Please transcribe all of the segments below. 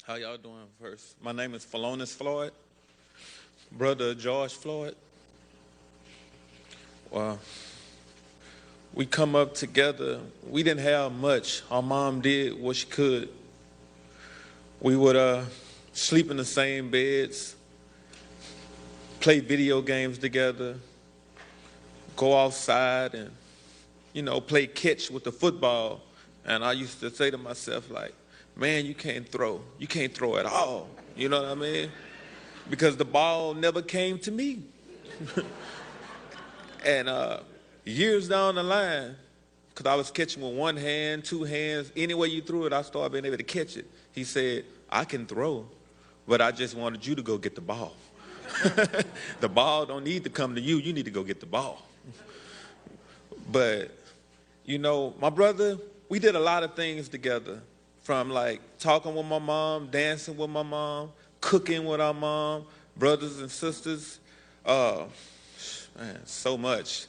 How y'all doing first? My name is Floyd, brother of George Floyd. Well, we come up together. We didn't have much. Our mom did what she could. We would sleep in the same beds, play video games together, go outside and, play catch with the football. And I used to say to myself, like, man, you can't throw. You can't throw at all. You know what I mean? Because the ball never came to me. And years down the line, because I was catching with one hand, two hands, any way you threw it, I started being able to catch it. He said, I can throw, but I just wanted you to go get the ball. The ball don't need to come to you. You need to go get the ball. But, my brother, we did a lot of things together, from like talking with my mom, dancing with my mom, cooking with our mom, brothers and sisters. Man, so much.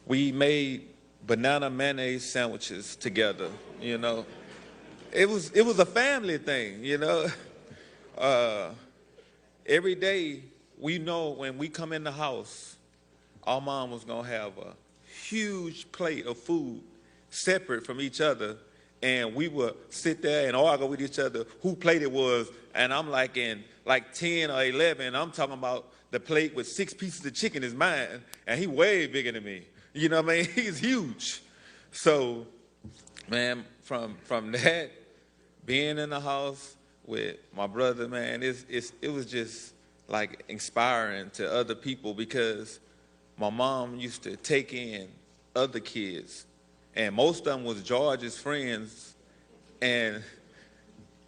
We made banana mayonnaise sandwiches together, It was a family thing, Every day, we know when we come in the house, our mom was going to have a huge plate of food separate from each other, and we would sit there and argue with each other who plate it was, and I'm like in 10 or 11, I'm talking about the plate with 6 pieces of chicken is mine, and he way bigger than me. You know what I mean? He's huge. So, man, from that, being in the house with my brother, man, it was just like inspiring to other people, because my mom used to take in other kids, and most of them was George's friends, and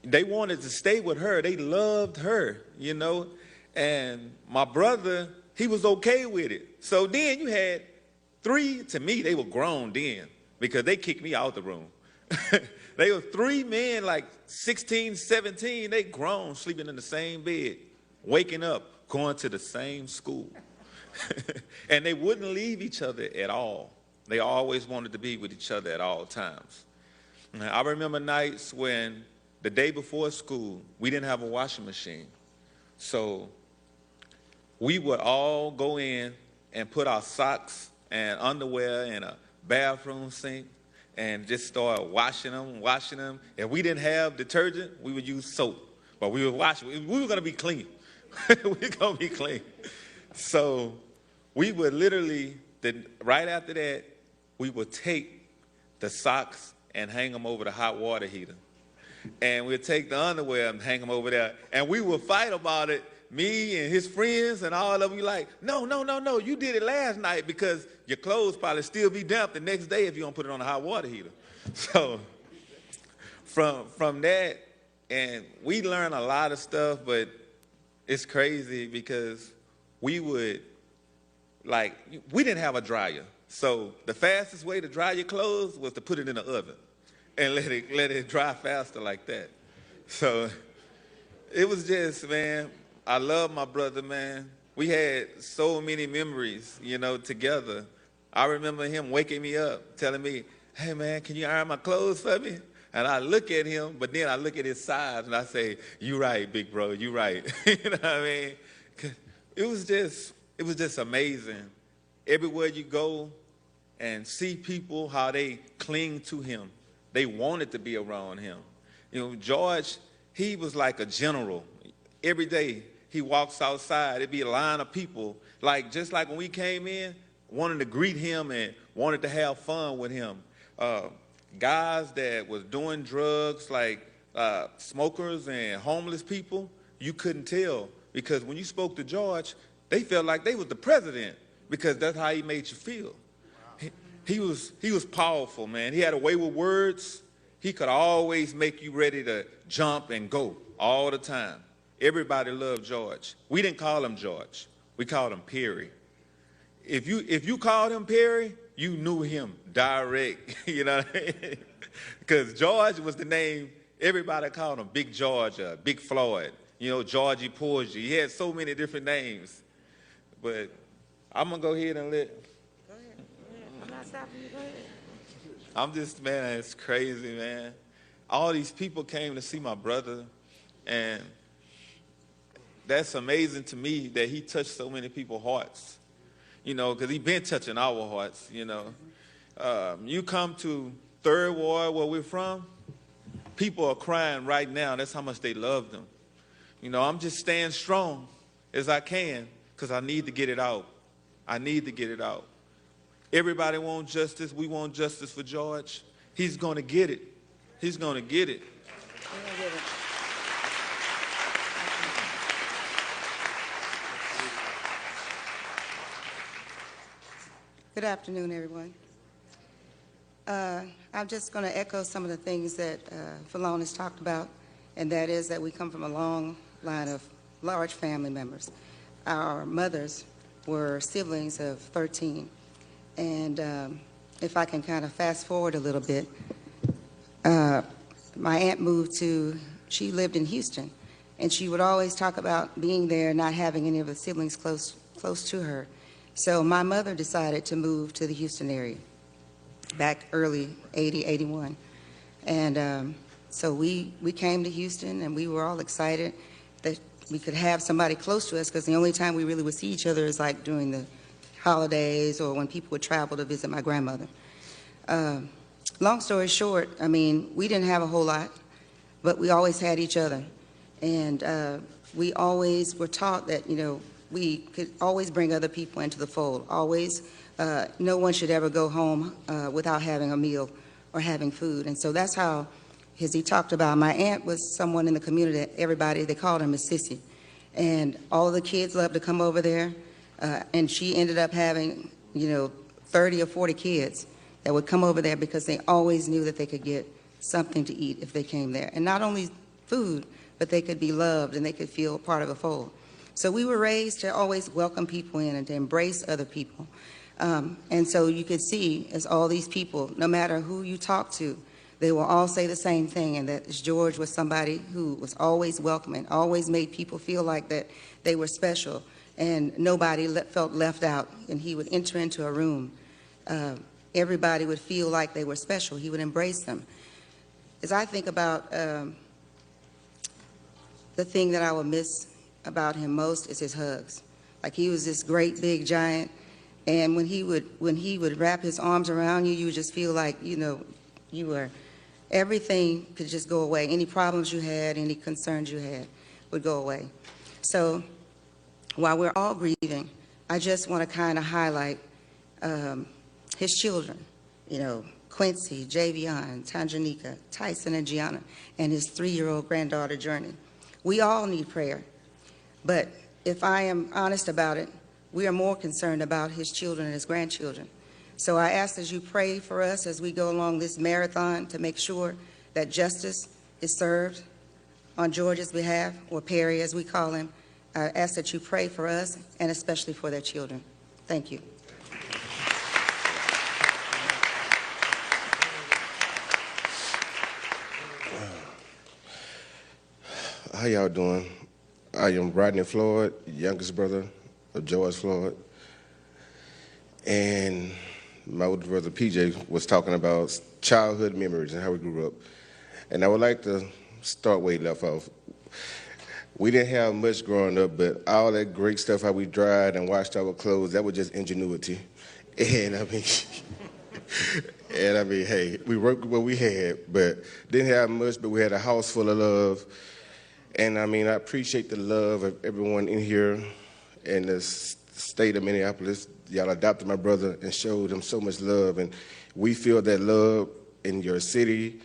they wanted to stay with her. They loved her, and my brother, he was okay with it. So then you had 3, to me, they were grown then, because they kicked me out the room. They were 3 men, like 16, 17, they grown, sleeping in the same bed, waking up, going to the same school. And they wouldn't leave each other at all. They always wanted to be with each other at all times. I remember nights when the day before school, we didn't have a washing machine. So we would all go in and put our socks and underwear in a bathroom sink and just start washing them. If we didn't have detergent, we would use soap. But we would wash. We were going to be clean. We were going to be clean. So we would literally, right after that, we would take the socks and hang them over the hot water heater. And we'd take the underwear and hang them over there. And we would fight about it, me and his friends and all of them. We like, no, you did it last night, because your clothes probably still be damp the next day if you don't put it on the hot water heater. So from that, and we learned a lot of stuff, but it's crazy because we didn't have a dryer. So the fastest way to dry your clothes was to put it in the oven and let it dry faster like that. So it was just, man, I love my brother, man. We had so many memories, together. I remember him waking me up, telling me, hey, man, can you iron my clothes for me? And I look at him, but then I look at his size and I say, you right, big bro, you right. You know what I mean? It was just amazing. Everywhere you go and see people, how they cling to him. They wanted to be around him. George, he was like a general. Every day he walks outside, it'd be a line of people, just like when we came in, wanting to greet him and wanted to have fun with him. Guys that was doing drugs, like smokers and homeless people, you couldn't tell, because when you spoke to George, they felt like they was the president, because that's how he made you feel. He was powerful, man. He had a way with words. He could always make you ready to jump and go all the time. Everybody loved George. We didn't call him George. We called him Perry. If you called him Perry, you knew him direct, Because George was the name, everybody called him Big George, Big Floyd, Georgie Porgy. He had so many different names. But I'm going to go ahead and Go ahead. I'm not stopping you. Go ahead. I'm just, man, it's crazy, man. All these people came to see my brother. And that's amazing to me that he touched so many people's hearts, because he been touching our hearts, You come to Third Ward, where we're from, people are crying right now. That's how much they love them. I'm just staying strong as I can because I need to get it out. I need to get it out. Everybody wants justice. We want justice for George. He's going to get it. He's going to get it. Good afternoon, everyone. I'm just going to echo some of the things that Falon has talked about, and that is that we come from a long line of large family members. Our mothers were siblings of 13, and if I can kind of fast forward a little bit, my aunt she lived in Houston, and she would always talk about being there and not having any of the siblings close to her. So my mother decided to move to the Houston area back early 80, 81. And so we came to Houston, and we were all excited that we could have somebody close to us, because the only time we really would see each other is like during the holidays or when people would travel to visit my grandmother. Long story short, I mean, we didn't have a whole lot, but we always had each other. And we always were taught that, we could always bring other people into the fold. Always, no one should ever go home without having a meal or having food. And so that's how, as he talked about, my aunt was someone in the community that they called her Miss Sissy. And all the kids loved to come over there. And she ended up having, 30 or 40 kids that would come over there because they always knew that they could get something to eat if they came there. And not only food, but they could be loved and they could feel part of a fold. So we were raised to always welcome people in and to embrace other people. And so you could see, as all these people, no matter who you talk to, they will all say the same thing, and that George was somebody who was always welcoming, always made people feel like that they were special, and nobody felt left out. And he would enter into a room. Everybody would feel like they were special. He would embrace them. As I think about the thing that I will miss about him most is his hugs. Like, he was this great big giant, and when he would wrap his arms around you, you would just feel like, everything could just go away. Any problems you had, any concerns you had would go away. So while we're all grieving, I just want to kind of highlight his children, Quincy, Javion, Tanjanika, Tyson, and Gianna, and his 3-year-old granddaughter, Journey. We all need prayer. But if I am honest about it, we are more concerned about his children and his grandchildren. So I ask that you pray for us as we go along this marathon to make sure that justice is served on George's behalf, or Perry as we call him. I ask that you pray for us and especially for their children. Thank you. How y'all doing? I am Rodney Floyd, youngest brother of George Floyd. And my older brother PJ was talking about childhood memories and how we grew up. And I would like to start where he left off. We didn't have much growing up, but all that great stuff, how we dried and washed our clothes, that was just ingenuity. And I mean, hey, we worked with what we had, but didn't have much, but we had a house full of love. And I mean, I appreciate the love of everyone in here in the state of Minneapolis. Y'all adopted my brother and showed him so much love. And we feel that love in your city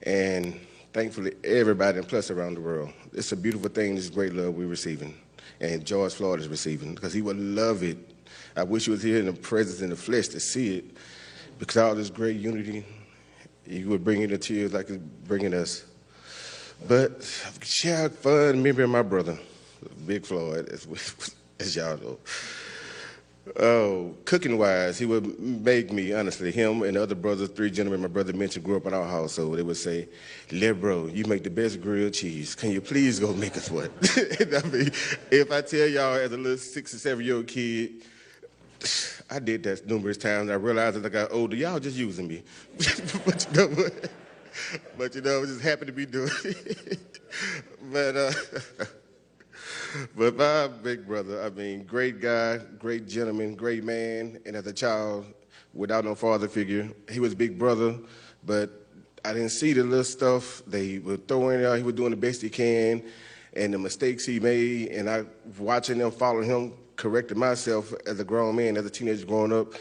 and thankfully everybody and plus around the world. It's a beautiful thing, this great love we're receiving. And George Floyd is receiving, because he would love it. I wish he was here in the presence, in the flesh, to see it. Because all this great unity, he would bring in the tears like it's bringing us. But share fun memory of my brother, Big Floyd, as y'all know. Oh, cooking-wise, he would make me, honestly, him and the other brothers, 3 gentlemen my brother mentioned grew up in our household. They would say, "Little bro, you make the best grilled cheese. Can you please go make us one?" I mean, if I tell y'all as a little 6 or 7-year-old kid, I did that numerous times. I realized as I got older, y'all just using me. But you know what? But, you know, I was just happy to be doing it. But, but my big brother, I mean, great guy, great gentleman, great man. And as a child, without no father figure, he was big brother, but I didn't see the little stuff they were throwing out. He was doing the best he can, and the mistakes he made, and I, watching them, following him, corrected myself as a grown man, as a teenager growing up,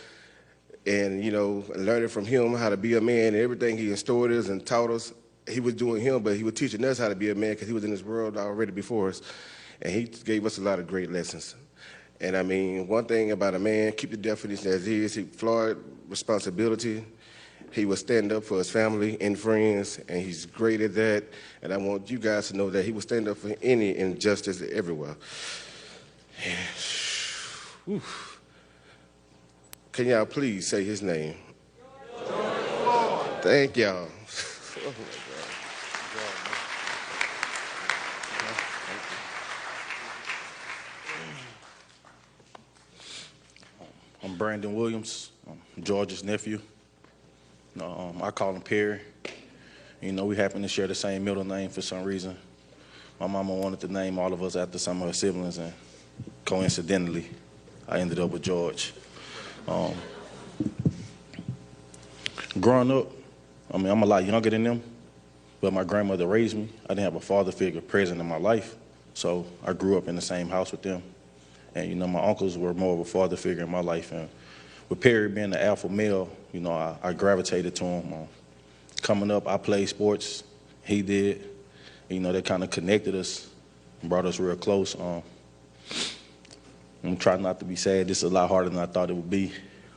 and, you know, learning from him how to be a man, and everything he instilled us and taught us. He was doing him, but he was teaching us how to be a man because he was in this world already before us, and he gave us a lot of great lessons. And I mean, one thing about a man, keep the definition as is, Floyd, responsibility. He will stand up for his family and friends, and he's great at that. And I want you guys to know that he will stand up for any injustice everywhere. Whew. Can y'all please say his name? Thank y'all. I'm Brandon Williams, I'm George's nephew. I call him Perry. You know, we happen to share the same middle name for some reason. My mama wanted to name all of us after some of her siblings, and coincidentally, I ended up with George. Growing up, I mean, I'm a lot younger than them, but my grandmother raised me. I didn't have a father figure present in my life, so I grew up in the same house with them. And, you know, my uncles were more of a father figure in my life. And with Perry being the alpha male, you know, I gravitated to him. Coming up, I played sports. He did. You know, that kind of connected us, brought us real close. I'm trying not to be sad. This is a lot harder than I thought it would be.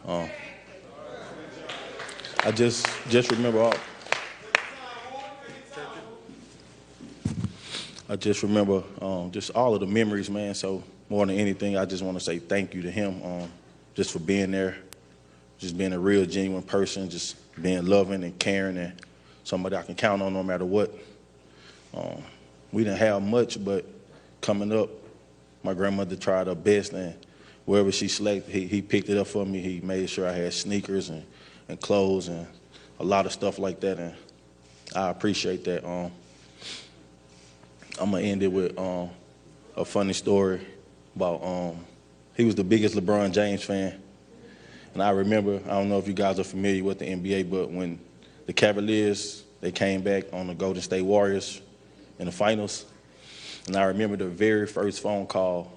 I just remember just all of the memories, man. So more than anything, I just want to say thank you to him, just for being there, just being a real, genuine person, just being loving and caring, and somebody I can count on no matter what. We didn't have much, but coming up, my grandmother tried her best, and wherever she selected, he picked it up for me. He made sure I had sneakers and clothes and a lot of stuff like that, and I appreciate that. I'm going to end it with a funny story about he was the biggest LeBron James fan. And I remember, I don't know if you guys are familiar with the NBA, but when the Cavaliers, they came back on the Golden State Warriors in the finals, and I remember the very first phone call,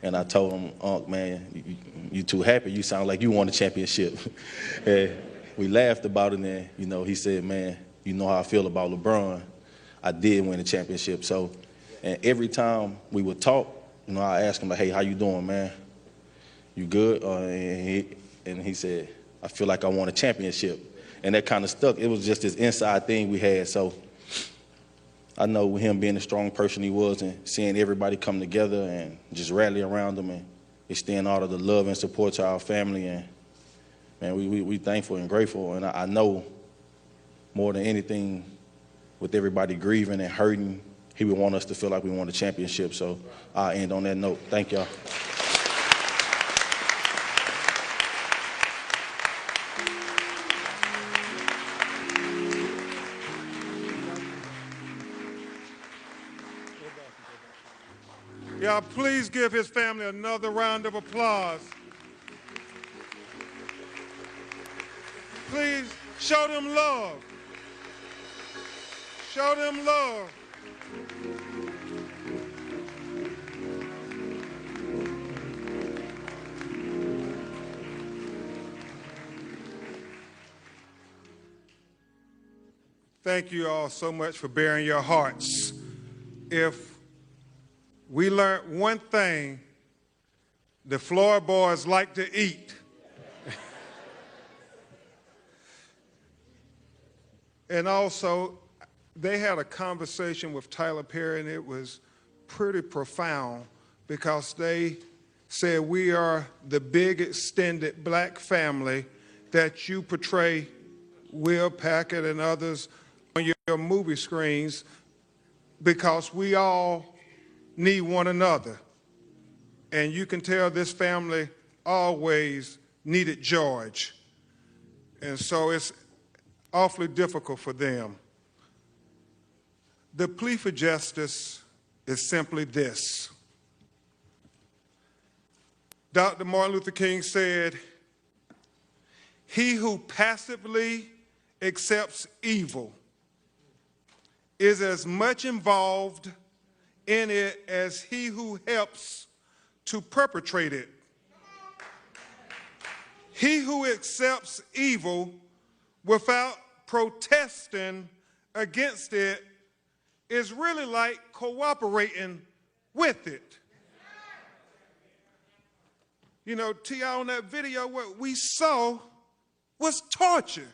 and I told him, Unc, man, you too happy. You sound like you won a championship. And we laughed about it, and, you know, he said, man, you know how I feel about LeBron. I did win a championship. So, and every time we would talk, you know, I asked him, like, hey, how you doing, man? You good? And he said, I feel like I won a championship. And that kind of stuck. It was just this inside thing we had. So I know with him being the strong person he was and seeing everybody come together and just rally around him and extend all of the love and support to our family. And, man, we thankful and grateful. And I know more than anything, with everybody grieving and hurting, he would want us to feel like we won the championship. So I'll end on that note. Thank y'all. Y'all, please give his family another round of applause. Please show them love. Show them love. Thank you all so much for bearing your hearts. If we learned one thing, the Floyd boys like to eat. And also, they had a conversation with Tyler Perry, and it was pretty profound because they said, we are the big extended black family that you portray, Will Packard and others, on your movie screens, because we all need one another. And you can tell this family always needed George. And so awfully difficult for them. The plea for justice is simply this. Dr. Martin Luther King said, "He who passively accepts evil is as much involved in it as he who helps to perpetrate it. He who accepts evil without protesting against it is really like cooperating with it." You know, T.I., on that video, what we saw was torture.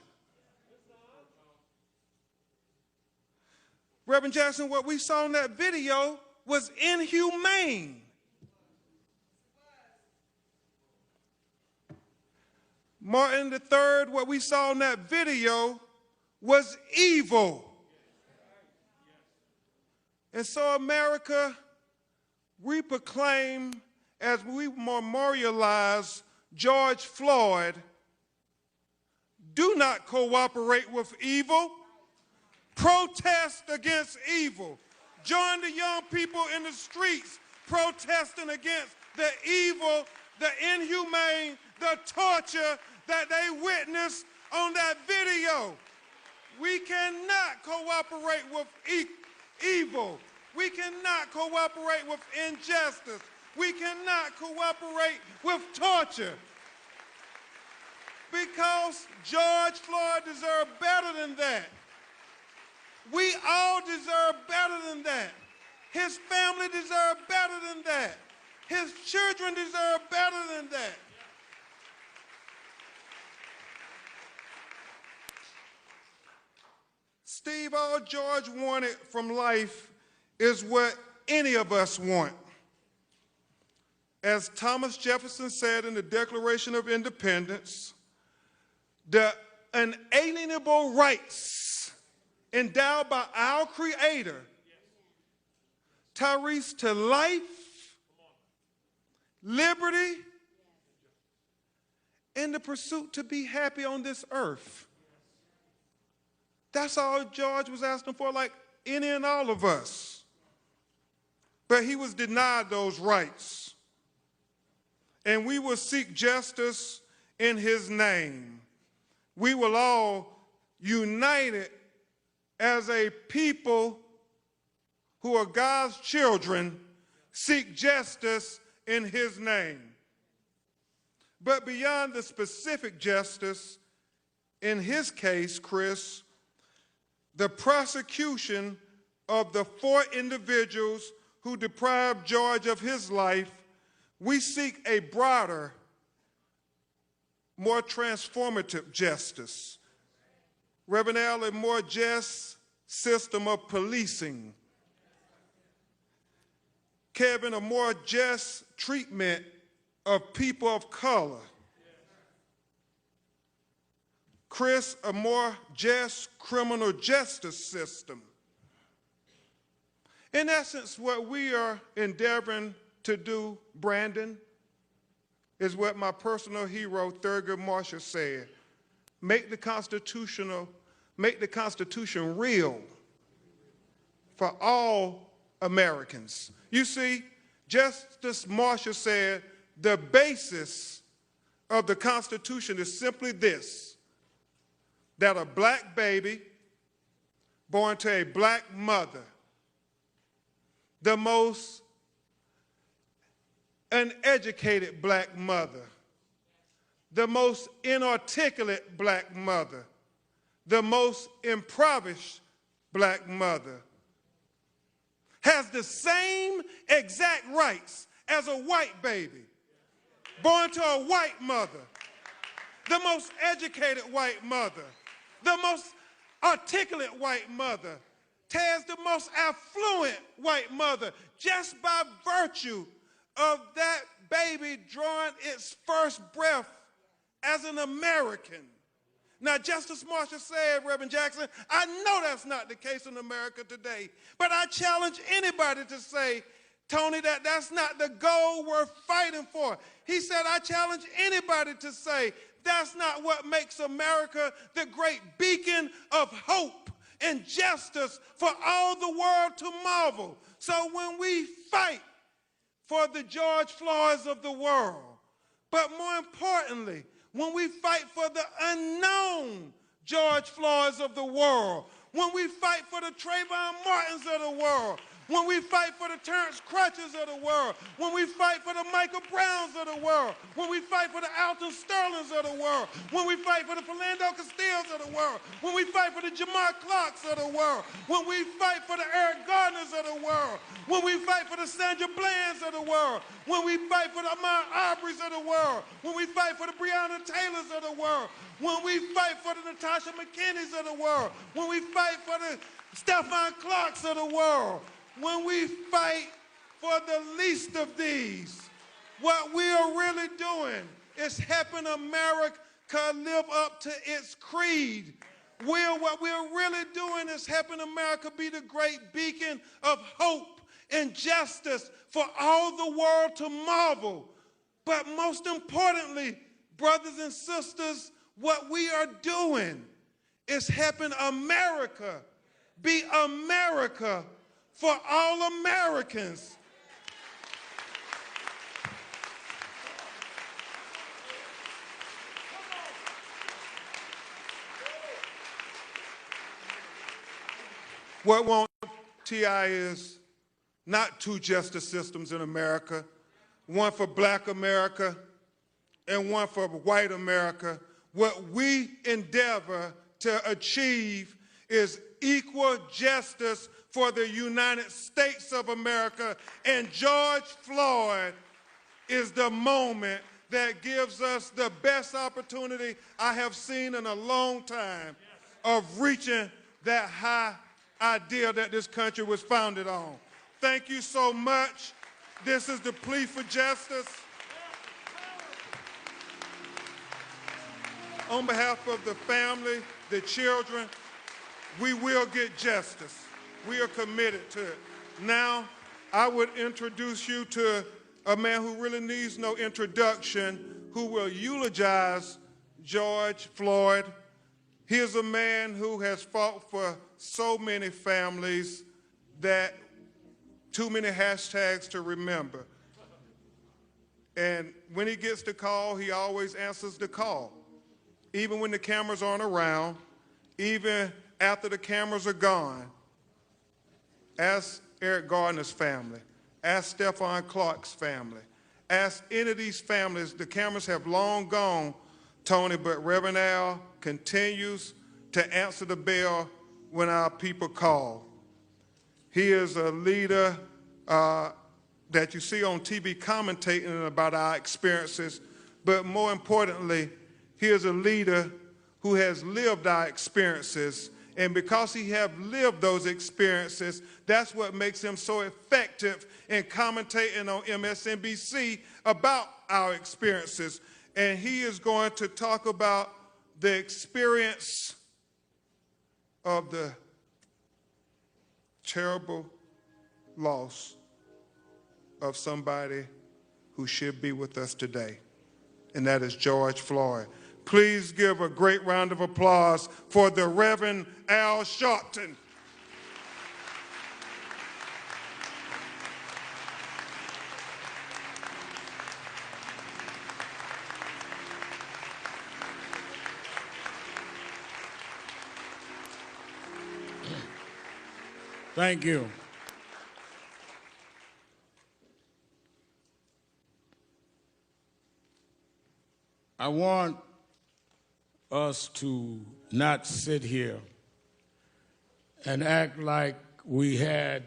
Reverend Jackson, what we saw in that video was inhumane. Martin III, what we saw in that video was evil. And so America, we proclaim, as we memorialize George Floyd, do not cooperate with evil. Protest against evil. Join the young people in the streets protesting against the evil, the inhumane, the torture that they witnessed on that video. We cannot cooperate with evil. We cannot cooperate with injustice. We cannot cooperate with torture. Because George Floyd deserved better than that. We all deserve better than that. His family deserves better than that. His children deserve better than that. Steve, all George wanted from life is what any of us want. As Thomas Jefferson said in the Declaration of Independence, the unalienable rights endowed by our Creator, Tyrese, to life, liberty, and the pursuit to be happy on this earth. That's all George was asking for, like any and all of us. But he was denied those rights. And we will seek justice in his name. We will all united as a people who are God's children, seek justice in his name. But beyond the specific justice, in his case, Chris, the prosecution of the 4 individuals who deprived George of his life, we seek a broader, more transformative justice. Reverend Al, a more just system of policing. Kevin, a more just treatment of people of color. Chris, a more just criminal justice system. In essence, what we are endeavoring to do, Brandon, is what my personal hero, Thurgood Marshall, said. Make the Constitution real for all Americans. You see, Justice Marshall said the basis of the Constitution is simply this, that a black baby born to a black mother, the most uneducated black mother, the most inarticulate black mother, the most impoverished black mother, has the same exact rights as a white baby born to a white mother, the most educated white mother, the most articulate white mother, has the most affluent white mother, just by virtue of that baby drawing its first breath as an American. Now, Justice Marshall said, Reverend Jackson, I know that's not the case in America today, but I challenge anybody to say, Tony, that's not the goal we're fighting for. He said, I challenge anybody to say That's not what makes America the great beacon of hope and justice for all the world to marvel. So when we fight for the George Floyds of the world, but more importantly, when we fight for the unknown George Floyds of the world, when we fight for the Trayvon Martins of the world, when we fight for the Terrence Crutches of the world, when we fight for the Michael Browns of the world, when we fight for the Alton Sterlings of the world, when we fight for the Philando Castillos of the world, when we fight for the Jamar Clarks of the world, when we fight for the Eric Gardners of the world, when we fight for the Sandra Blands of the world, when we fight for the Ahmaud Arbery's of the world, when we fight for the Breonna Taylors of the world, when we fight for the Natasha McKinney's of the world, when we fight for the Stephon Clarks of the world, when we fight for the least of these, what we are really doing is helping America live up to its creed. What we're really doing is helping America be the great beacon of hope and justice for all the world to marvel. But most importantly, brothers and sisters, what we are doing is helping America be America for all Americans. What we want, T.I., is not two justice systems in America, one for black America and one for white America. What we endeavor to achieve is equal justice for the United States of America, and George Floyd is the moment that gives us the best opportunity I have seen in a long time of reaching that high idea that this country was founded on. Thank you so much. This is the plea for justice. On behalf of the family, the children, we will get justice. We are committed to it. Now, I would introduce you to a man who really needs no introduction, who will eulogize George Floyd. He is a man who has fought for so many families that too many hashtags to remember. And when he gets the call, he always answers the call. Even when the cameras aren't around, even after the cameras are gone. Ask Eric Gardner's family. Ask Stephon Clark's family. Ask any of these families. The cameras have long gone, Tony, but Reverend Al continues to answer the bell when our people call. He is a leader that you see on TV commentating about our experiences, but more importantly, he is a leader who has lived our experiences. And because he has lived those experiences, that's what makes him so effective in commentating on MSNBC about our experiences. And he is going to talk about the experience of the terrible loss of somebody who should be with us today, and that is George Floyd. Please give a great round of applause for the Reverend Al Sharpton. Thank you. I want us to not sit here and act like we had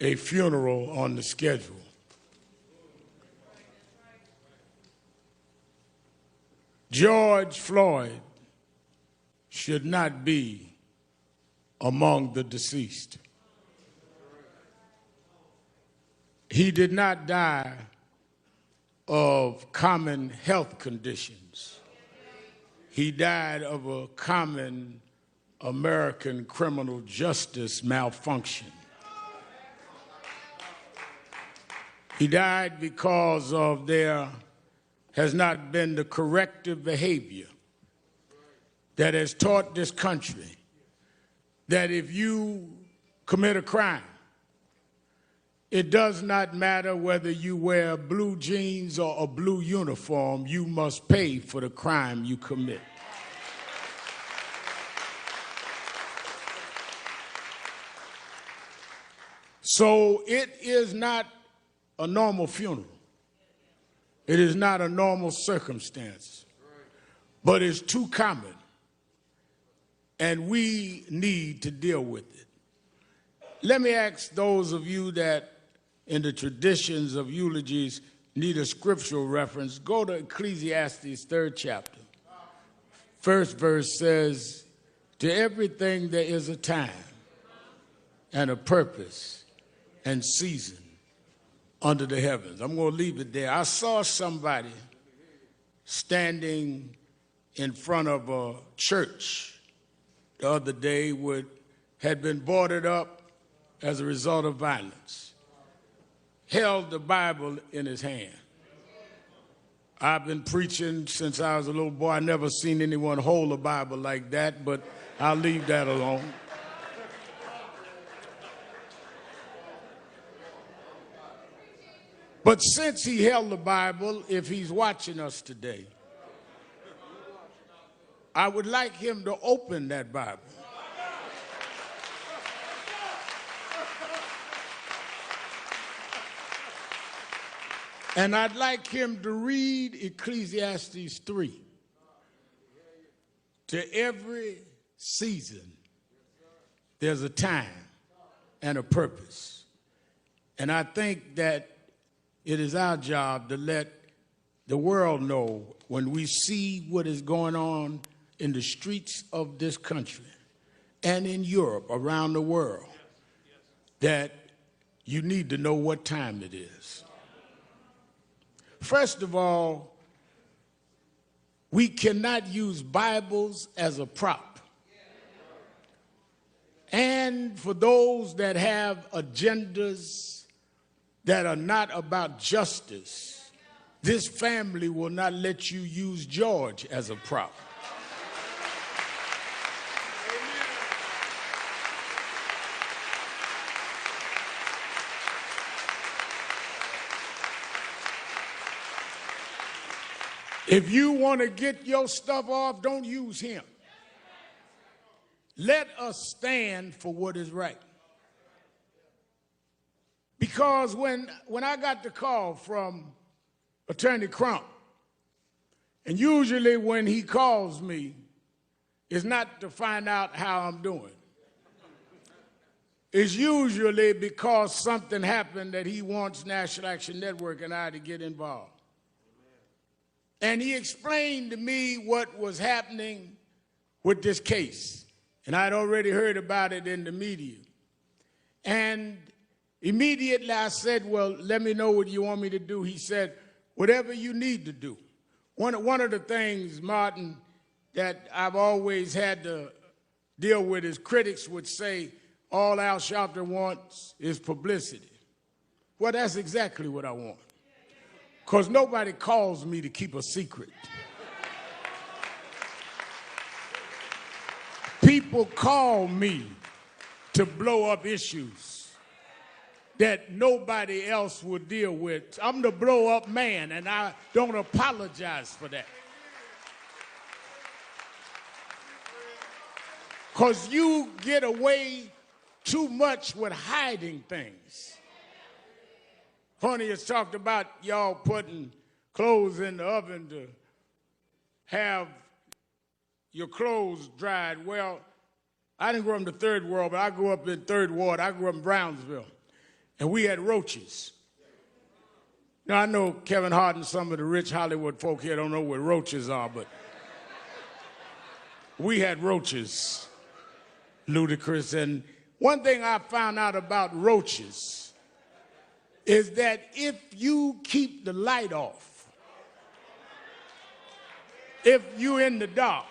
a funeral on the schedule. George Floyd should not be among the deceased. He did not die of common health conditions. He died of a common American criminal justice malfunction. He died because of there has not been the corrective behavior that has taught this country that if you commit a crime, it does not matter whether you wear blue jeans or a blue uniform, you must pay for the crime you commit. So it is not a normal funeral. It is not a normal circumstance, but it's too common, and we need to deal with it. Let me ask those of you that in the traditions of eulogies need a scriptural reference, go to Ecclesiastes 3rd chapter. First verse says, to everything there is a time and a purpose and season under the heavens. I'm going to leave it there. I saw somebody standing in front of a church the other day had been boarded up as a result of violence, held the Bible in his hand. I've been preaching since I was a little boy. I never seen anyone hold a Bible like that, but I'll leave that alone. But since he held the Bible, if he's watching us today, I would like him to open that Bible. And I'd like him to read Ecclesiastes 3. To every season, there's a time and a purpose. And I think that it is our job to let the world know when we see what is going on in the streets of this country and in Europe, around the world, that you need to know what time it is. First of all, we cannot use Bibles as a prop. And for those that have agendas that are not about justice, this family will not let you use George as a prop. If you want to get your stuff off, don't use him. Let us stand for what is right. Because when I got the call from Attorney Crump, and usually when he calls me, it's not to find out how I'm doing. It's usually because something happened that he wants National Action Network and I to get involved. And he explained to me what was happening with this case. And I'd already heard about it in the media. And immediately I said, well, let me know what you want me to do. He said, whatever you need to do. One of the things, Martin, that I've always had to deal with is critics would say, all Al Sharpton wants is publicity. Well, that's exactly what I want. Because nobody calls me to keep a secret. People call me to blow up issues that nobody else would deal with. I'm the blow up man, and I don't apologize for that. Because you get away too much with hiding things. Honey has talked about y'all putting clothes in the oven to have your clothes dried. Well, I didn't grow up in the third world, but I grew up in Third Ward. I grew up in Brownsville, and we had roaches. Now, I know Kevin Hart and some of the rich Hollywood folk here don't know what roaches are, but we had roaches, ludicrous. And one thing I found out about roaches is that if you keep the light off, if you're in the dark,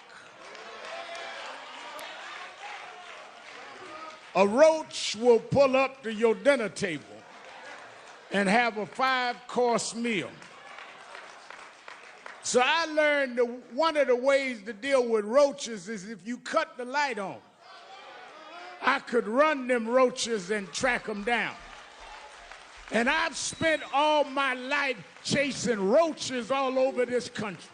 a roach will pull up to your dinner table and have a 5-course meal. So I learned one of the ways to deal with roaches is if you cut the light on. I could run them roaches and track them down. And I've spent all my life chasing roaches all over this country.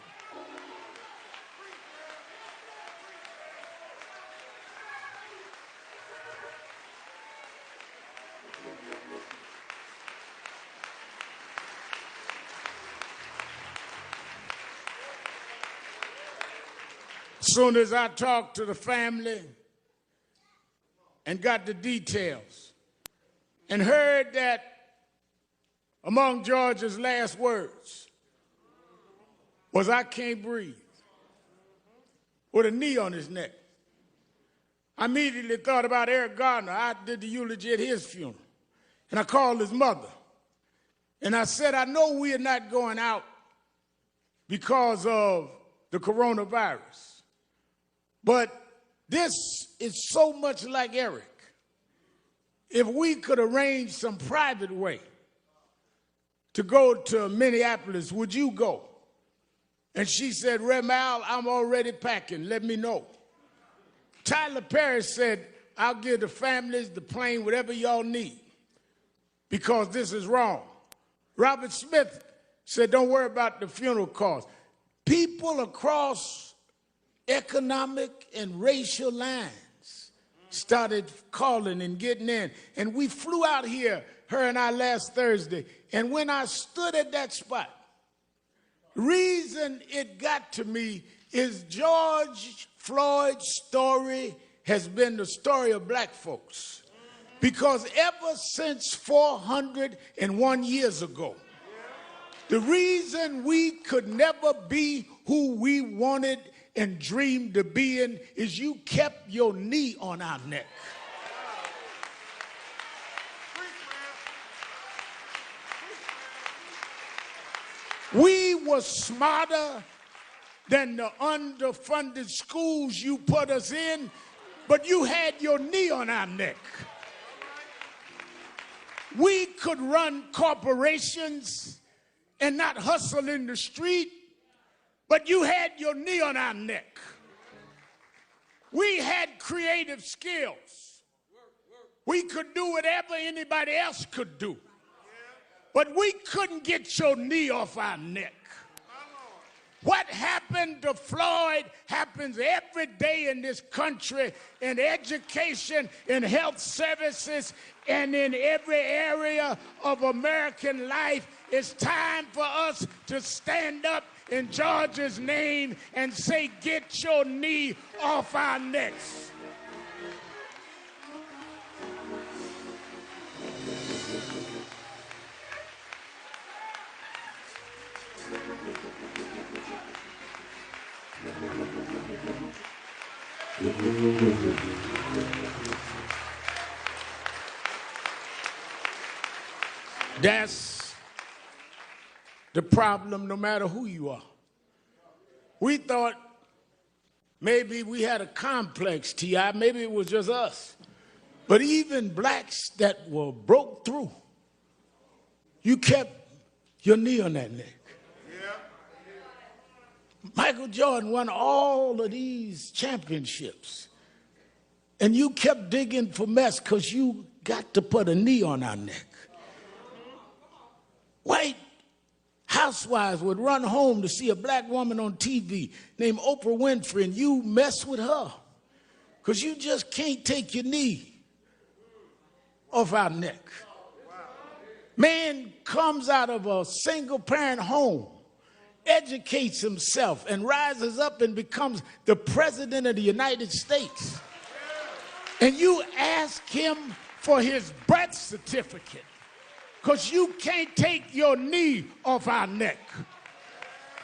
As soon as I talked to the family and got the details and heard that among George's last words was, "I can't breathe," with a knee on his neck, I immediately thought about Eric Gardner. I did the eulogy at his funeral. And I called his mother. And I said, "I know we are not going out because of the coronavirus. But this is so much like Eric. If we could arrange some private way to go to Minneapolis, would you go?" And she said, "Rem Al, I'm already packing. Let me know." Tyler Perry said, "I'll give the families, the plane, whatever y'all need, because this is wrong." Robert Smith said, "Don't worry about the funeral costs." People across economic and racial lines started calling and getting in. And we flew out here, her and I, last Thursday. And when I stood at that spot, reason it got to me is George Floyd's story has been the story of black folks. Because ever since 401 years ago, the reason we could never be who we wanted and dreamed to be in is you kept your knee on our neck. We were smarter than the underfunded schools you put us in, but you had your knee on our neck. We could run corporations and not hustle in the street, but you had your knee on our neck. We had creative skills. We could do whatever anybody else could do. But we couldn't get your knee off our neck. What happened to Floyd happens every day in this country, in education, in health services, and in every area of American life. It's time for us to stand up in George's name and say, "Get your knee off our necks." That's the problem, no matter who you are. We thought maybe we had a complex, T.I., maybe it was just us. But even blacks that were broke through, you kept your knee on that neck. Michael Jordan won all of these championships, and you kept digging for mess because you got to put a knee on our neck. White housewives would run home to see a black woman on TV named Oprah Winfrey, and you mess with her because you just can't take your knee off our neck. Man comes out of a single-parent home, educates himself, and rises up and becomes the president of the United States. And you ask him for his birth certificate because you can't take your knee off our neck.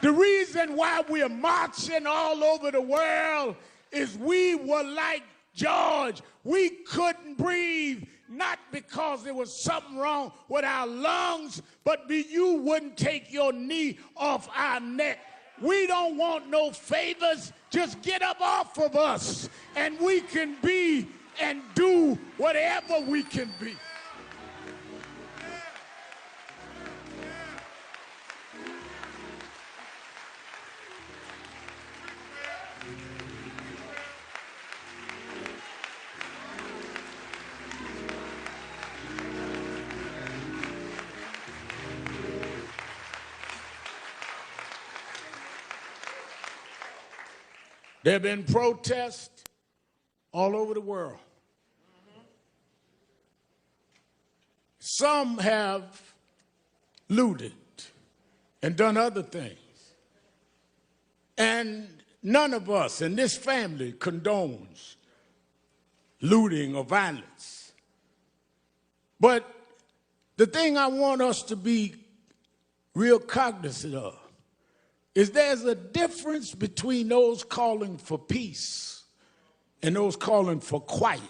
The reason why we're marching all over the world is we were like George. We couldn't breathe, not because there was something wrong with our lungs, but you wouldn't take your knee off our neck. We don't want no favors. Just get up off of us, and we can be and do whatever we can be. There have been protests all over the world. Some have looted and done other things. And none of us in this family condones looting or violence. But the thing I want us to be real cognizant of is there's a difference between those calling for peace and those calling for quiet.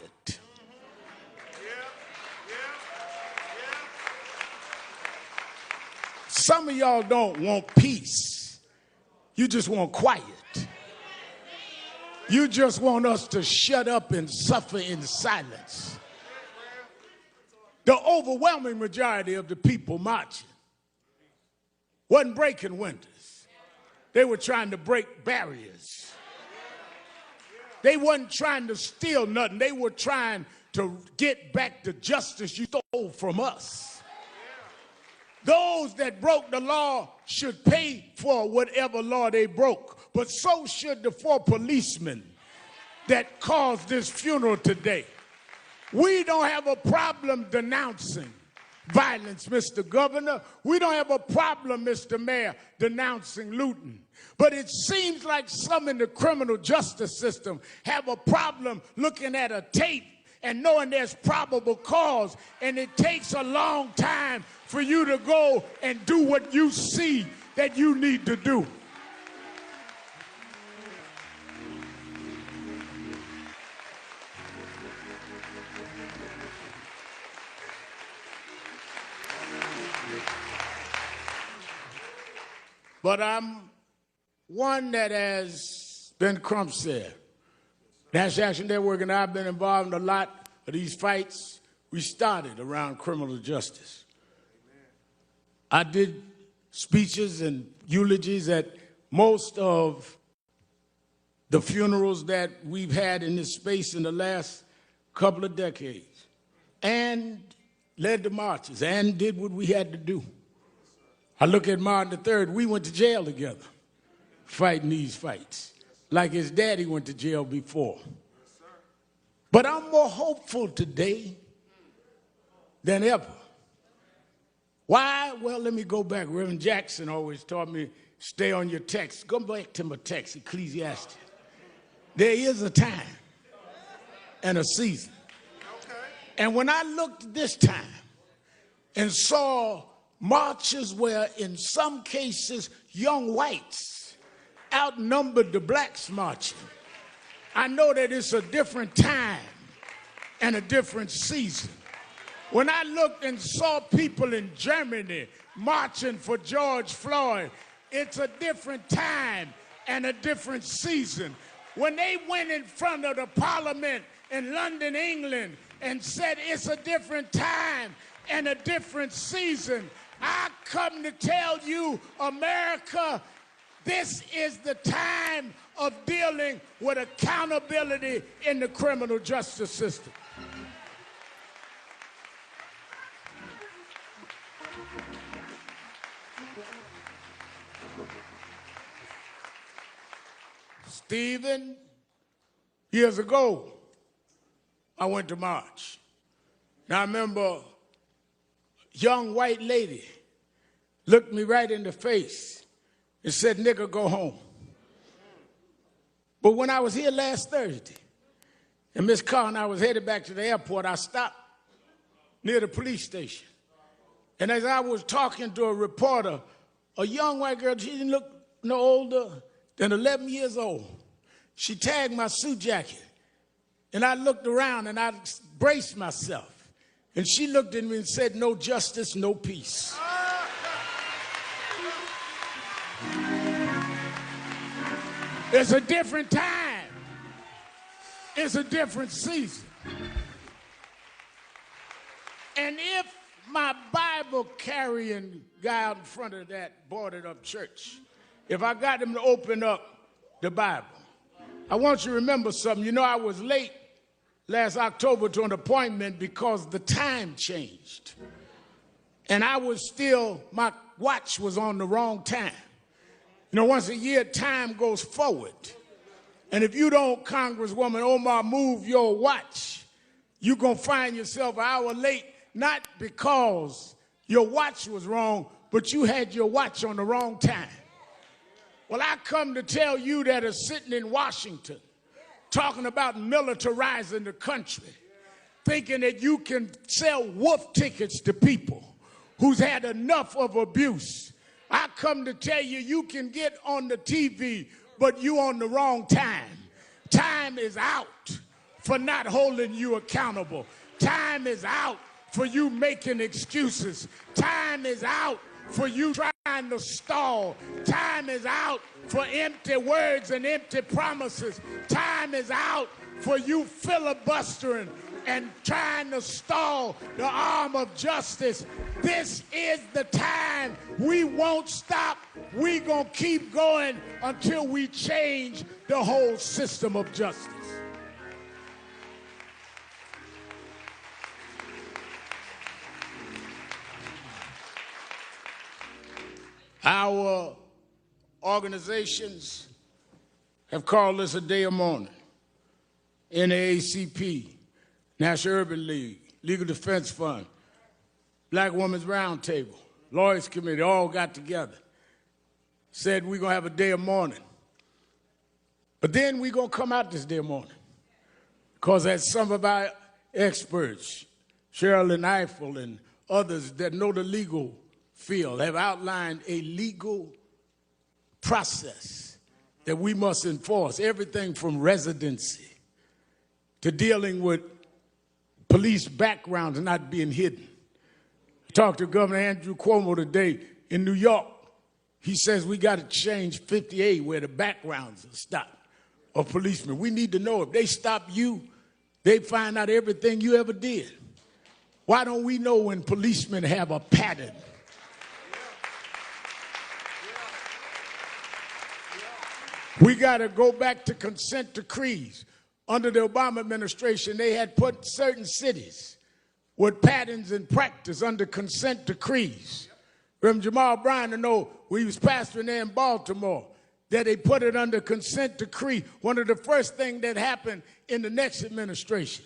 Some of y'all don't want peace. You just want quiet. You just want us to shut up and suffer in silence. The overwhelming majority of the people marching wasn't breaking windows. They were trying to break barriers. They wasn't trying to steal nothing. They were trying to get back the justice you stole from us. Those that broke the law should pay for whatever law they broke, but so should the 4 policemen that caused this funeral today. We don't have a problem denouncing violence, Mr. Governor. We don't have a problem, Mr. Mayor, denouncing looting. But it seems like some in the criminal justice system have a problem looking at a tape and knowing there's probable cause, and it takes a long time for you to go and do what you see that you need to do. But I'm one that, as Ben Crump said, National Action Network and I have been involved in a lot of these fights. We started around criminal justice. I did speeches and eulogies at most of the funerals that we've had in this space in the last couple of decades, and led the marches and did what we had to do. I look at Martin III, we went to jail together, fighting these fights, like his daddy went to jail before. But I'm more hopeful today than ever. Why? Well, let me go back. Reverend Jackson always taught me, stay on your text. Go back to my text, Ecclesiastes. There is a time and a season. And when I looked this time and saw marches where in some cases young whites outnumbered the blacks marching, I know that it's a different time and a different season. When I looked and saw people in Germany marching for George Floyd, it's a different time and a different season. When they went in front of the parliament in London, England, and said it's a different time and a different season, I come to tell you, America, this is the time of dealing with accountability in the criminal justice system. Stephen, years ago, I went to march. Now I remember a young white lady looked me right in the face and said, "Nigga, go home." But when I was here last Thursday, and Miss Carr and I was headed back to the airport, I stopped near the police station. And as I was talking to a reporter, a young white girl, she didn't look no older than 11 years old. She tagged my suit jacket. And I looked around and I braced myself. And she looked at me and said, "No justice, no peace." It's a different time. It's a different season. And if my Bible carrying guy out in front of that boarded up church, if I got him to open up the Bible, I want you to remember something. You know, I was late last October to an appointment because the time changed. And I was still, my watch was on the wrong time. You know, once a year, time goes forward. And if you don't, Congresswoman Omar, move your watch, you're going to find yourself an hour late, not because your watch was wrong, but you had your watch on the wrong time. Well, I come to tell you that are sitting in Washington, talking about militarizing the country, thinking that you can sell wolf tickets to people who's had enough of abuse. I come to tell you, you can get on the TV, but you on the wrong time. Time is out for not holding you accountable. Time is out for you making excuses. Time is out for you trying to stall. Time is out for empty words and empty promises. Time is out for you filibustering and trying to stall the arm of justice. This is the time. We won't stop. We're going to keep going until we change the whole system of justice. Our organizations have called this a day of mourning. NAACP, National Urban League, Legal Defense Fund, Black Women's Roundtable, Lawyers Committee, all got together, said we're going to have a day of mourning. But then we're going to come out this day of mourning. Because as some of our experts, Cheryl Eiffel and others that know the legal field, have outlined a legal process that we must enforce, everything from residency to dealing with police backgrounds not being hidden. I talked to Governor Andrew Cuomo today in New York. He says we got to change 58 where the backgrounds are stopped of policemen. We need to know if they stop you, they find out everything you ever did. Why don't we know when policemen have a pattern? We got to go back to consent decrees. Under the Obama administration, they had put certain cities with patterns and practice under consent decrees. From Jamal Bryan to know, we was pastoring there in Baltimore, that they put it under consent decree. One of the first things that happened in the next administration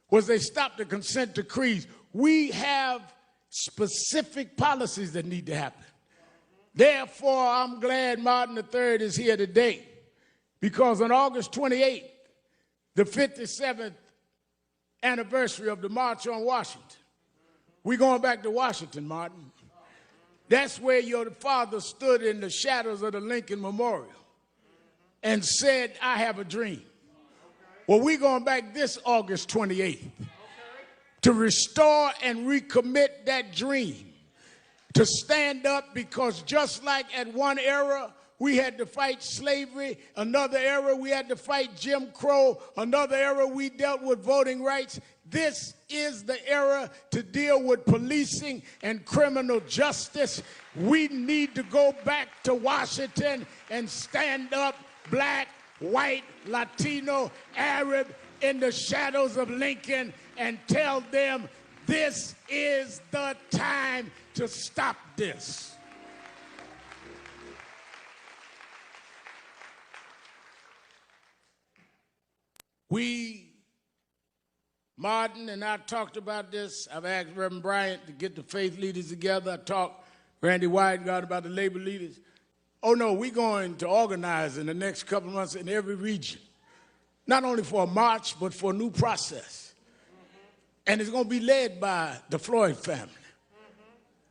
was they stopped the consent decrees. We have specific policies that need to happen. Therefore, I'm glad Martin III is here today, because on August 28th, the 57th anniversary of the March on Washington, we're going back to Washington, Martin. That's where your father stood in the shadows of the Lincoln Memorial and said, I have a dream. Well, we're going back this August 28th to restore and recommit that dream, to stand up, because just like at one era, we had to fight slavery. Another era, we had to fight Jim Crow. Another era, we dealt with voting rights. This is the era to deal with policing and criminal justice. We need to go back to Washington and stand up, black, white, Latino, Arab, in the shadows of Lincoln, and tell them this is the time to stop this. Martin and I talked about this. I've asked Reverend Bryant to get the faith leaders together. I talked Randy Weidengard about the labor leaders. Oh no, we're going to organize in the next couple of months in every region, not only for a march, but for a new process. And it's going to be led by the Floyd family.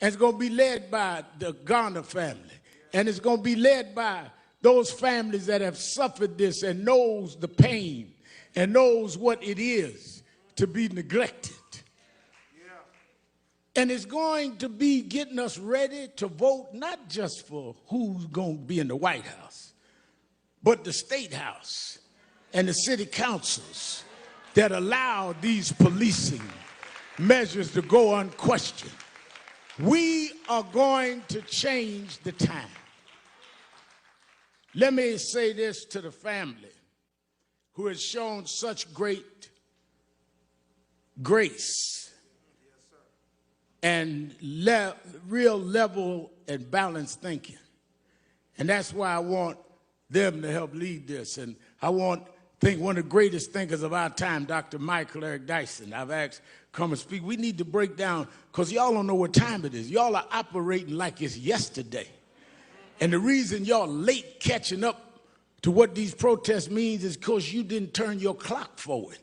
And it's going to be led by the Garner family. And it's going to be led by those families that have suffered this and knows the pain and knows what it is to be neglected. And it's going to be getting us ready to vote not just for who's going to be in the White House, but the State House and the city councils that allow these policing measures to go unquestioned. We are going to change the time. Let me say this to the family who has shown such great grace and real level and balanced thinking. And that's why I want them to help lead this. And think one of the greatest thinkers of our time, Dr. Michael Eric Dyson, I've asked come and speak. We need to break down, because y'all don't know what time it is. Y'all are operating like it's yesterday. And the reason y'all late catching up to what these protests means is because you didn't turn your clock forward.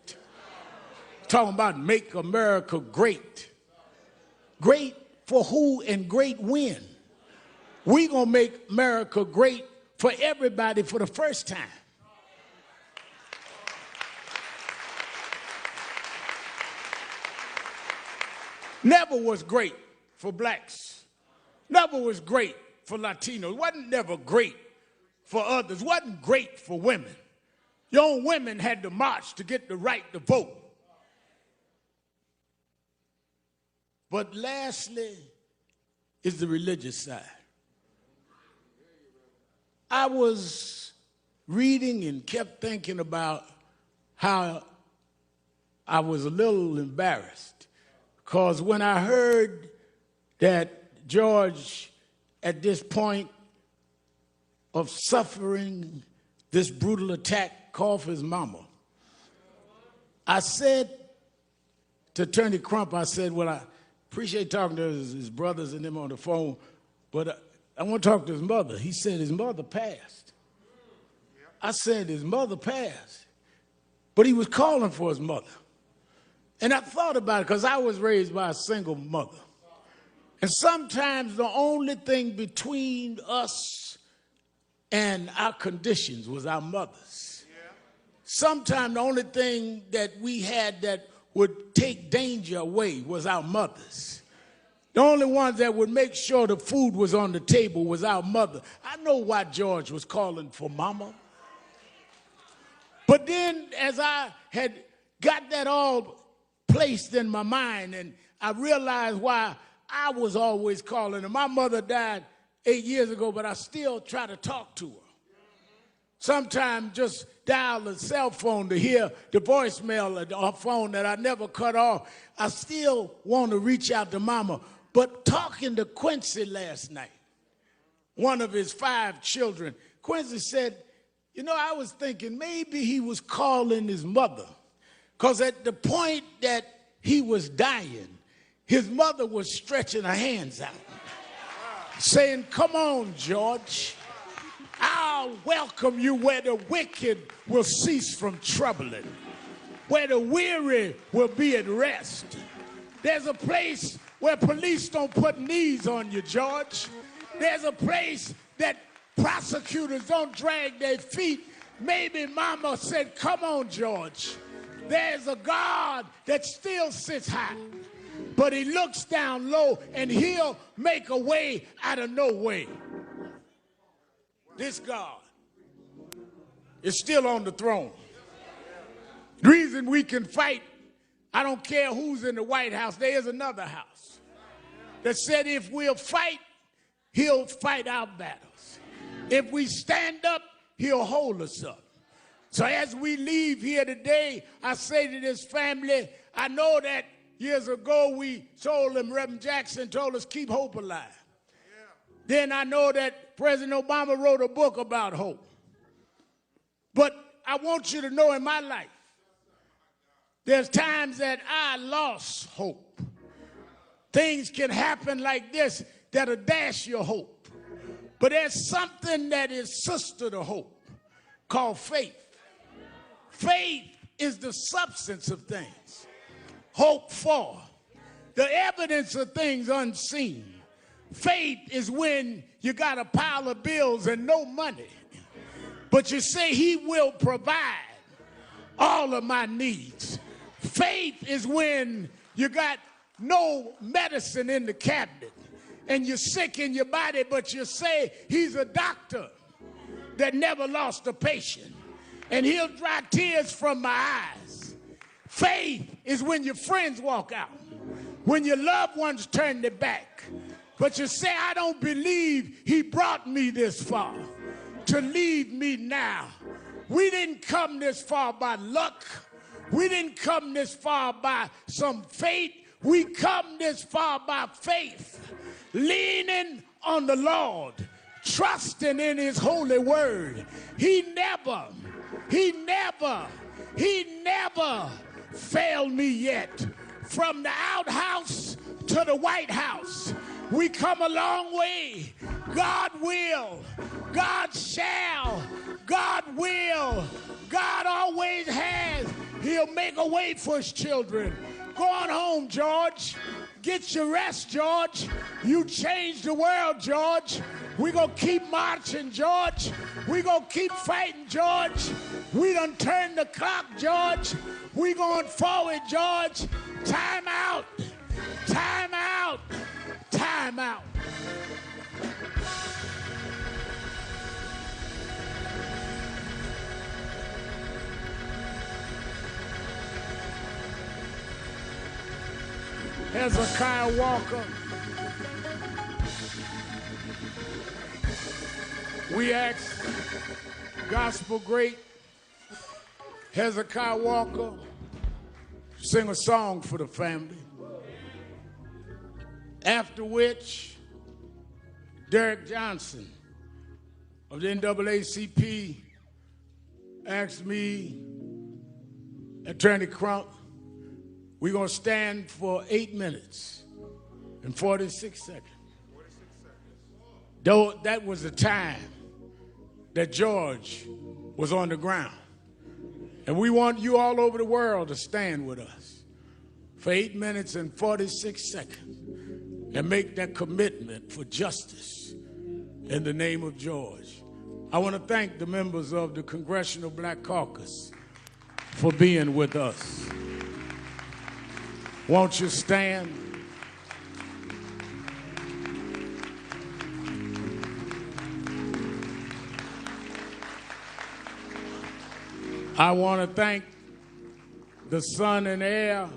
Talking about make America great. Great for who and great when? We gonna make America great for everybody for the first time. Never was great for blacks. Never was great for Latinos. Wasn't never great for others. Wasn't great for women. Young women had to march to get the right to vote. But lastly is the religious side. I was reading and kept thinking about how I was a little embarrassed, because when I heard that George, at this point of suffering this brutal attack, called for his mama, I said to Attorney Crump, I said, well, I appreciate talking to his brothers and them on the phone, but I want to talk to his mother. He said his mother passed. I said his mother passed, but he was calling for his mother. And I thought about it, because I was raised by a single mother. And sometimes the only thing between us and our conditions was our mothers. Sometimes the only thing that we had that would take danger away was our mothers. The only ones that would make sure the food was on the table was our mother. I know why George was calling for mama. But then as I had got that all placed in my mind, and I realized why I was always calling her. My mother died 8 years ago, but I still try to talk to her. Sometimes just dial a cell phone to hear the voicemail of her phone that I never cut off. I still want to reach out to mama. But talking to Quincy last night, one of his 5 children, Quincy said, you know, I was thinking maybe he was calling his mother, because at the point that he was dying, his mother was stretching her hands out, saying, come on, George, I'll welcome you where the wicked will cease from troubling, where the weary will be at rest. There's a place where police don't put knees on you, George. There's a place that prosecutors don't drag their feet. Maybe mama said, come on, George. There's a God that still sits high, but he looks down low, and he'll make a way out of no way. This God is still on the throne. The reason we can fight, I don't care who's in the White House, there is another house that said if we'll fight, he'll fight our battles. If we stand up, he'll hold us up. So as we leave here today, I say to this family, I know that years ago we told them, Reverend Jackson told us, keep hope alive. Then I know that President Obama wrote a book about hope. But I want you to know in my life, there's times that I lost hope. Things can happen like this that'll dash your hope. But there's something that is sister to hope called faith. Faith is the substance of things hoped for, the evidence of things unseen. Faith is when you got a pile of bills and no money, but you say he will provide all of my needs. Faith is when you got no medicine in the cabinet and you're sick in your body, but you say he's a doctor that never lost a patient, and he'll dry tears from my eyes. Faith is when your friends walk out, when your loved ones turn their back, but you say, I don't believe he brought me this far to leave me now. We didn't come this far by luck. We didn't come this far by some fate. We come this far by faith, leaning on the Lord, trusting in his holy word. He never He never failed me yet. From the outhouse to the White House, we come a long way. God will, God shall, God will, God always has. He'll make a way for his children. Go on home, George. Get your rest, George. You changed the world, George. We're going to keep marching, George. We're going to keep fighting, George. We done turned the clock, George. We're going forward, George. Time out. Time out. Time out. Hezekiah Walker. We asked gospel great Hezekiah Walker to sing a song for the family. After which, Derek Johnson of the NAACP asked me, Attorney Crump, we're going to stand for 8 minutes and 46 seconds. Though that was the time that George was on the ground. And we want you all over the world to stand with us for 8 minutes and 46 seconds and make that commitment for justice in the name of George. I want to thank the members of the Congressional Black Caucus for being with us. Won't you stand? I want to thank the son and heir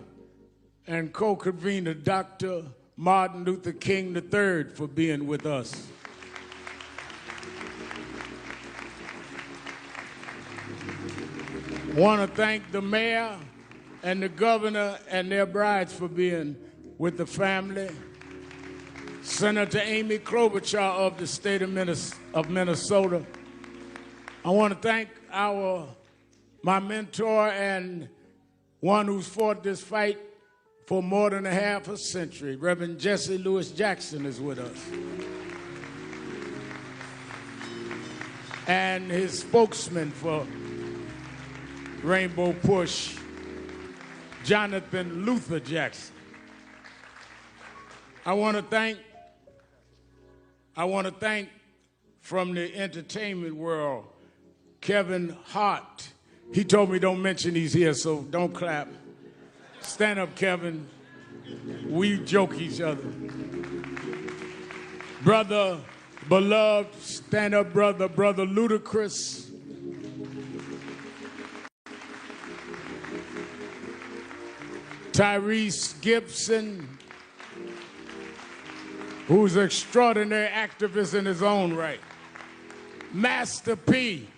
and co-convener, Dr. Martin Luther King III, for being with us. I want to thank the mayor and the governor and their brides for being with the family. Senator Amy Klobuchar of the state of Minnesota. I want to thank my mentor and one who's fought this fight for more than a half a century. Reverend Jesse Lewis Jackson is with us. And his spokesman for Rainbow Push, Jonathan Luther Jackson. I want to thank from the entertainment world, Kevin Hart. He told me don't mention he's here, so don't clap. Stand up, Kevin. We joke each other. Brother Beloved, stand up, brother. Brother Ludacris. Tyrese Gibson, who's an extraordinary activist in his own right. Master P.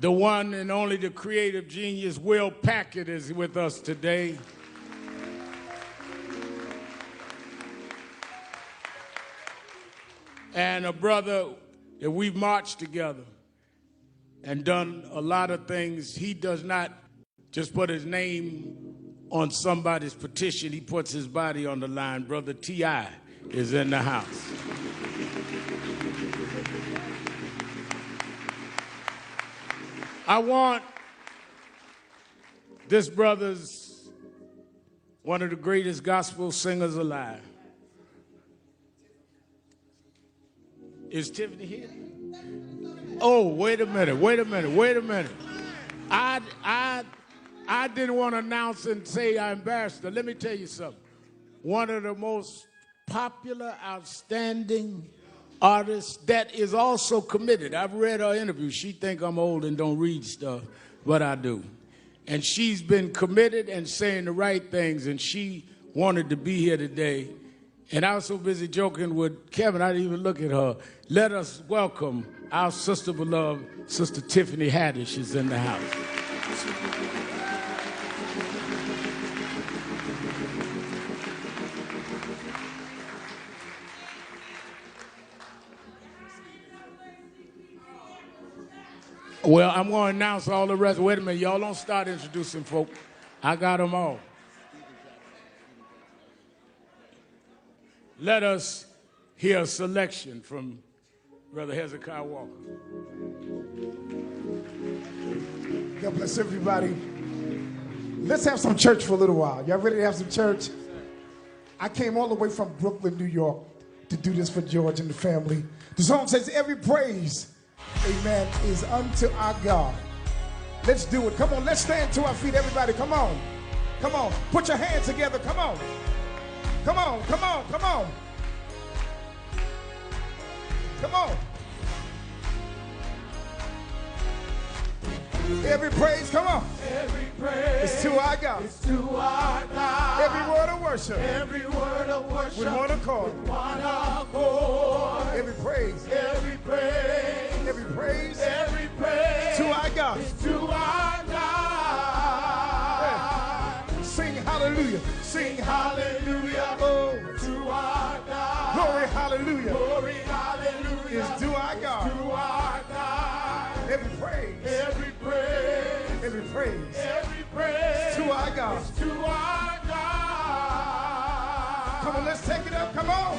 The one and only, the creative genius, Will Packard, is with us today. And a brother that we've marched together and done a lot of things. He does not just put his name on somebody's petition. He puts his body on the line. Brother T.I. is in the house. I want this brother's one of the greatest gospel singers alive. Is Tiffany here? Oh, wait a minute. I didn't want to announce and say I embarrassed her. Let me tell you something. One of the most popular, outstanding artists that is also committed. I've read her interview. She think I'm old and don't read stuff, but I do. And she's been committed and saying the right things, and she wanted to be here today. And I was so busy joking with Kevin, I didn't even look at her. Let us welcome our sister beloved, Sister Tiffany Haddish is in the house. Well, I'm going to announce all the rest. Wait a minute. Y'all don't start introducing folk. I got them all. Let us hear a selection from Brother Hezekiah Walker. God bless everybody. Let's have some church for a little while. Y'all ready to have some church? I came all the way from Brooklyn, New York to do this for George and the family. The song says, every praise, amen, is unto our God. Let's do it. Come on, let's stand to our feet, everybody. Come on. Come on. Put your hands together. Come on. Come on, come on, come on. Come on. Every praise, come on. Every praise it's to our God. It's to our God. Every word of worship. Every word of worship. With one accord. With one accord. Every praise. Every praise. Every praise. Every praise. To our God. It's to our God. Yeah. Sing hallelujah. Sing hallelujah. Oh. To our God. Glory hallelujah. Glory hallelujah. Is to our God. To our God. Every praise. Every praise. Every praise. Every praise. To our God. Is to our God. Come on, let's take it up. Come on.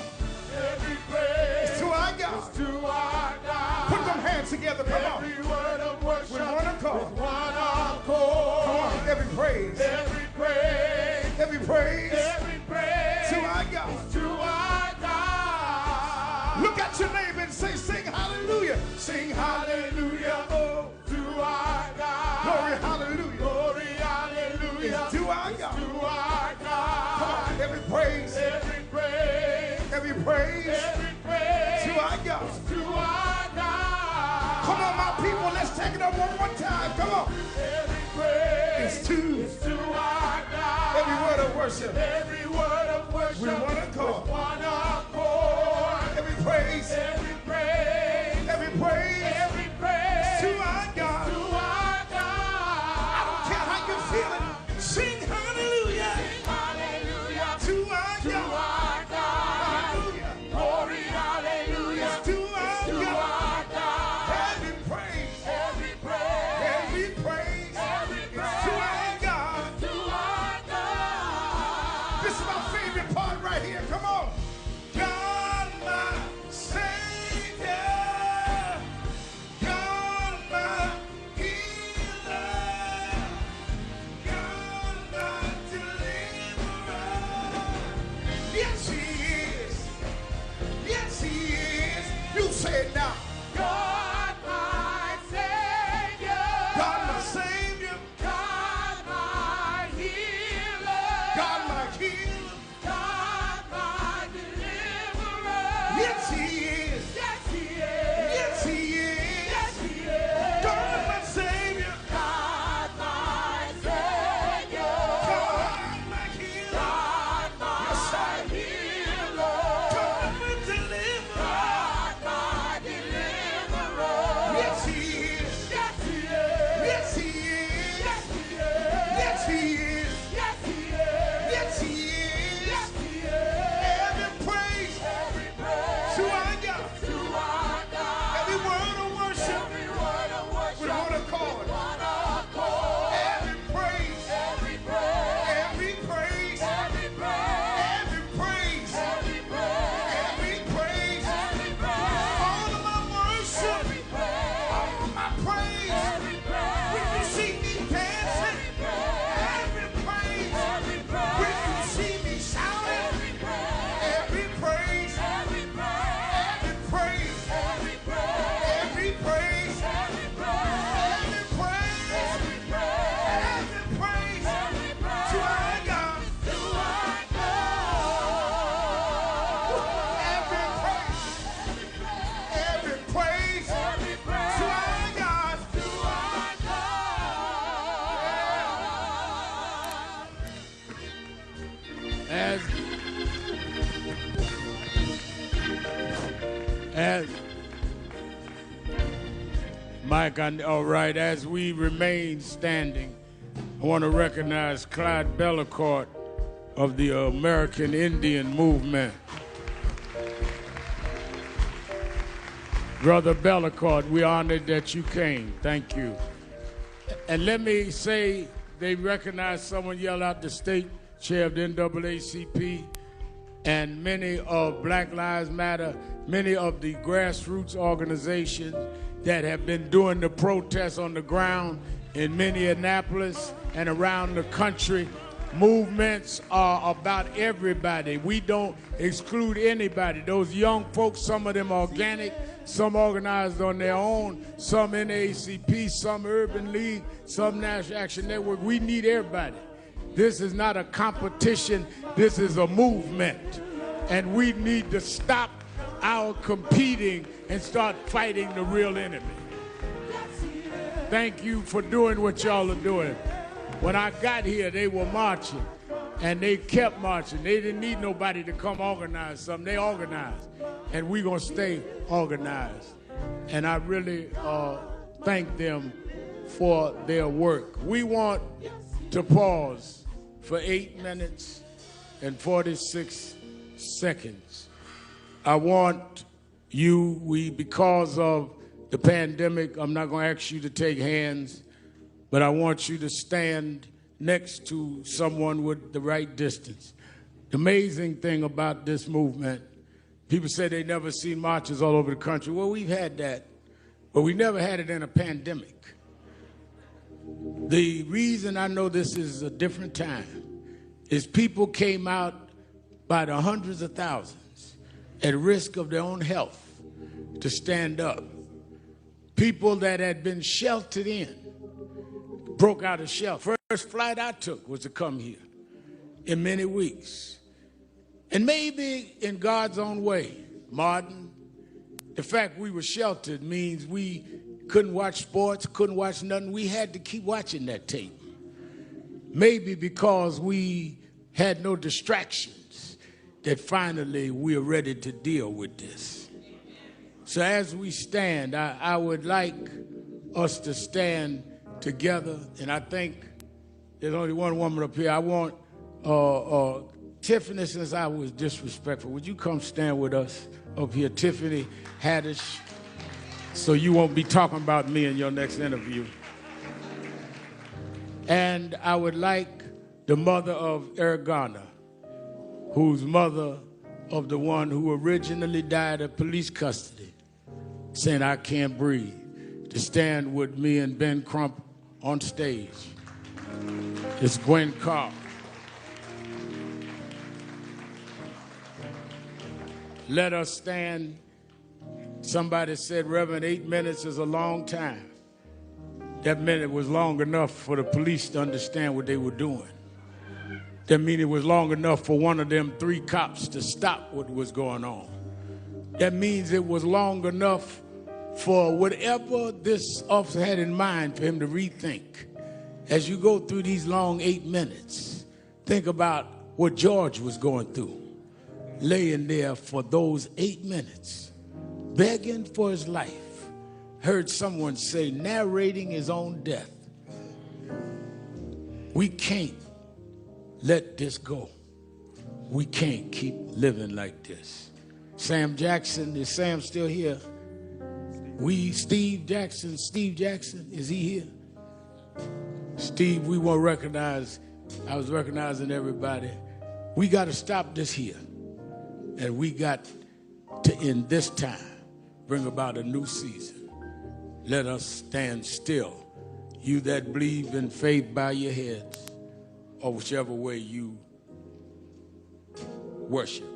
Every praise. It's to our God. Is to our God. Put them hands together. Come on. Every word of worship. With one accord. With one accord. Come on. Every praise. Every praise. Every praise. Every praise. To our God. Is to our God. Look at your neighbor and say, sing hallelujah. Sing hallelujah. Oh, to our God. Glory hallelujah. Glory hallelujah. It's to our God. To our God. Come on. Every praise. Every praise. Every praise. Every praise. To our God. To our God. Come on, my people. Let's take it up one more time. Come on. Every praise. It's to our God. Every word of worship. Every word of worship. With one accord. With one accord. Every praise. Every praise. Every praise. Every praise. To our God. To our God. I don't care how you're feeling. Sing hallelujah. Sing hallelujah. To our To God. our God. Hallelujah. Glory hallelujah. To our To God. our God. Every praise. Every praise. Every praise. Every Is praise. to our God. To our God. This is my favorite part right here. Come on. God, my Savior. God, my healer. God, my deliverer. Yes, He is. Yes, He is. You say it now. God, my Savior. God, my Savior. God, my healer. God, my healer. God, my deliverer. Yes, He is. Yes, He is. Yes, He is. Yes, He is. God, my Savior. God, my Savior. God, my healer. God, my Yes, I- healer. God, my deliverer. God, my deliverer. Yes, He is. Yes, He is. Yes, He is. Yes, He is. Yes, He is. Yes, He is. Yes, He is. Yes, He is. Every praise Every praise to our God. to our God. Every word of worship Every word of worship. with one accord. One accord. Every praise. Every praise. Every praise. Every praise. Every praise. Every praise. Every praise. Every praise. All of my worship. Every praise. All of my praise. Every praise. When you see me dancing. Every praise. Every praise. When you see me shouting. Every praise. Every praise. Every praise. Every praise. Every praise. Every praise. Every praise. Every praise. Every praise. Every praise. Every praise. To our God. To our God. Every praise. Every praise. Every praise. To our God. To our God. As Mike, all right, as we remain standing, I want to recognize Clyde Bellecourt of the American Indian Movement. Brother Bellecourt, we're honored that you came. Thank you. And let me say, they recognize someone yelled out the state chair of the NAACP and many of Black Lives Matter, many of the grassroots organizations that have been doing the protests on the ground in Minneapolis and around the country. Movements are about everybody. We don't exclude anybody. Those young folks, some of them organic, some organized on their own, some NAACP, some Urban League, some National Action Network. We need everybody. This is not a competition. This is a movement. And we need to stop our competing and start fighting the real enemy. Thank you for doing what y'all are doing. When I got here, they were marching, and they kept marching. They didn't need nobody to come organize something. They organized, and we're going to stay organized. And I really thank them for their work. We want to pause for 8 minutes and 46 seconds. I want you, because of the pandemic, I'm not going to ask you to take hands, but I want you to stand next to someone with the right distance. The amazing thing about this movement, people say they never seen marches all over the country. Well, we've had that, but we never had it in a pandemic. The reason I know this is a different time is people came out by the hundreds of thousands at risk of their own health to stand up. People that had been sheltered in broke out of shelter. First flight I took was to come here in many weeks. And maybe in God's own way, Martin, the fact we were sheltered means we couldn't watch sports, couldn't watch nothing. We had to keep watching that tape. Maybe because we had no distractions, that finally we're ready to deal with this. So as we stand, I would like us to stand together, and I think there's only one woman up here. I want Tiffany, since I was disrespectful, would you come stand with us up here? Tiffany Haddish, so you won't be talking about me in your next interview. And I would like the mother of Ergana, who's mother of the one who originally died of police custody, saying, "I can't breathe," to stand with me and Ben Crump on stage. It's Gwen Carr. Let us stand. Somebody said, Reverend, 8 minutes is a long time. That meant it was long enough for the police to understand what they were doing. That means it was long enough for one of them 3 cops to stop what was going on. That means it was long enough for whatever this officer had in mind for him to rethink. As you go through these long 8 minutes, think about what George was going through, laying there for those 8 minutes, begging for his life. Heard someone say, narrating his own death. We can't let this go. We can't keep living like this. Sam Jackson, is Sam still here? Steve Jackson, is he here? Steve, we won't recognize, I was recognizing everybody. We got to stop this here. And we got to, in this time, bring about a new season. Let us stand still. You that believe in faith, bow your heads, or whichever way you worship.